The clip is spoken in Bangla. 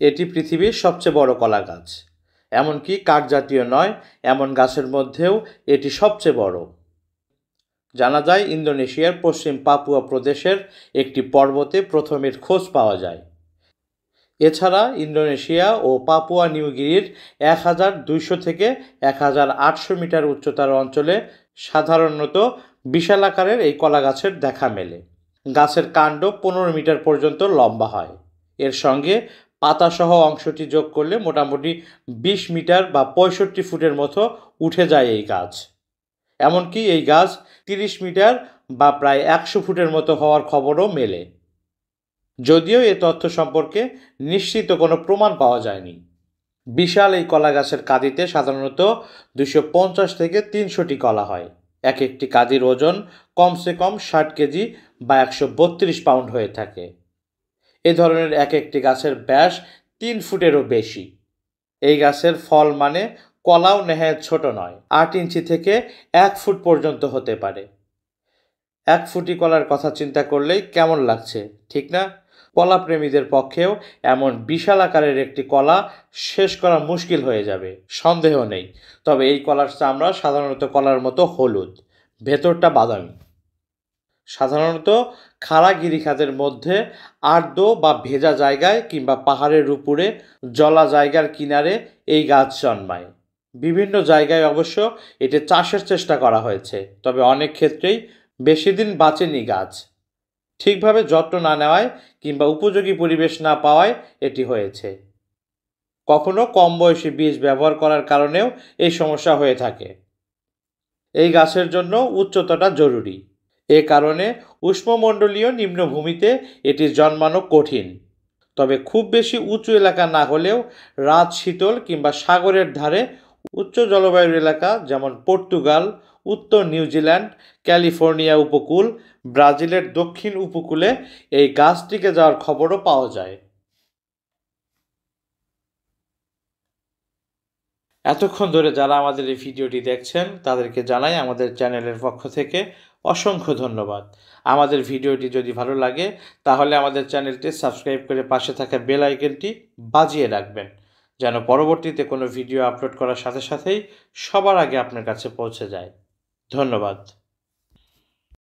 এটি পৃথিবীর সবচেয়ে বড় কলা গাছ। এমনকি কাঠজাতীয় নয় এমন গাছের মধ্যেও এটি সবচেয়ে বড়। জানা যায় ইন্দোনেশিয়ার পশ্চিম পাপুয়া প্রদেশের একটি পর্বতে প্রথম এর খোঁজ পাওয়া যায়। এছাড়া ইন্দোনেশিয়া ও পাপুয়া নিউগিনির 1200 থেকে 1800 মিটার উচ্চতার অঞ্চলে সাধারণত বিশাল আকারের এই কলা গাছের দেখা মেলে। গাছের কাণ্ড 15 মিটার পর্যন্ত লম্বা হয়। এর সঙ্গে পাতাসহ অংশটি যোগ করলে মোটামুটি 20 মিটার বা 65 ফুটের মতো উঠে যায় এই গাছ। এমনকি এই গাছ 30 মিটার বা প্রায় 100 ফুটের মতো হওয়ার খবরও মেলে। যদিও এ তথ্য সম্পর্কে নিশ্চিত কোনো প্রমাণ পাওয়া যায়নি। বিশাল এই কলা গাছের কাঁদিতে সাধারণত 250 থেকে 300টি কলা হয়। এক একটি কাঁদির ওজন কমসে কম 60 কেজি বা 132 পাউন্ড হয়ে থাকে। এ ধরনের এক একটি গাছের ব্যাস 3 ফুটেরও বেশি। এই গাছের ফল মানে কলাও নেহায়েত ছোট নয়, 8 ইঞ্চি থেকে 1 ফুট পর্যন্ত হতে পারে। 1 ফুটি কলার কথা চিন্তা করলেই কেমন লাগছে, ঠিক না? কলা প্রেমীদের পক্ষেও এমন বিশাল আকারের একটি কলা শেষ করা মুশকিল হয়ে যাবে, সন্দেহ নেই। তবে এই কলার চামড়া সাধারণত কলার মতো হলুদ, ভেতরটা বাদামি। সাধারণত খাড়া গিরিখাতের মধ্যে আর্দ্র বা ভেজা জায়গায় কিংবা পাহাড়ের উপরে জলা জায়গার কিনারে এই গাছ জন্মায়। বিভিন্ন জায়গায় অবশ্য এটি চাষের চেষ্টা করা হয়েছে, তবে অনেক ক্ষেত্রেই বেশি দিন বাঁচেনি গাছ। ঠিকভাবে যত্ন না নেওয়ায় কিংবা উপযোগী পরিবেশ না পাওয়ায় এটি হয়েছে। কখনো কম বয়সী বীজ ব্যবহার করার কারণেও এই সমস্যা হয়ে থাকে। এই গাছের জন্য উচ্চতাটা জরুরি। এ কারণে উষ্ণমণ্ডলীয় নিম্নভূমিতে এটি জন্মানো কঠিন। তবে খুব বেশি উঁচু এলাকা না হলেও রাত শীতল কিংবা সাগরের ধারে উচ্চ জলবায়ুর এলাকা যেমন পর্তুগাল, উত্তর নিউজিল্যান্ড, ক্যালিফোর্নিয়া উপকূল, ব্রাজিলের দক্ষিণ উপকূলে এই গাছ টিকে যাওয়ার খবরও পাওয়া যায়। এতক্ষণ ধরে যারা আমাদের এই ভিডিওটি দেখছেন তাদেরকে জানাই আমাদের চ্যানেলের পক্ষ থেকে অসংখ্য ধন্যবাদ। আমাদের ভিডিওটি যদি ভালো লাগে তাহলে আমাদের চ্যানেলটি সাবস্ক্রাইব করে পাশে থাকা বেল আইকনটি বাজিয়ে রাখবেন, যেন পরবর্তীতে কোনো ভিডিও আপলোড করার সাথে সাথেই সবার আগে আপনার কাছে পৌঁছে যায়। ধন্যবাদ।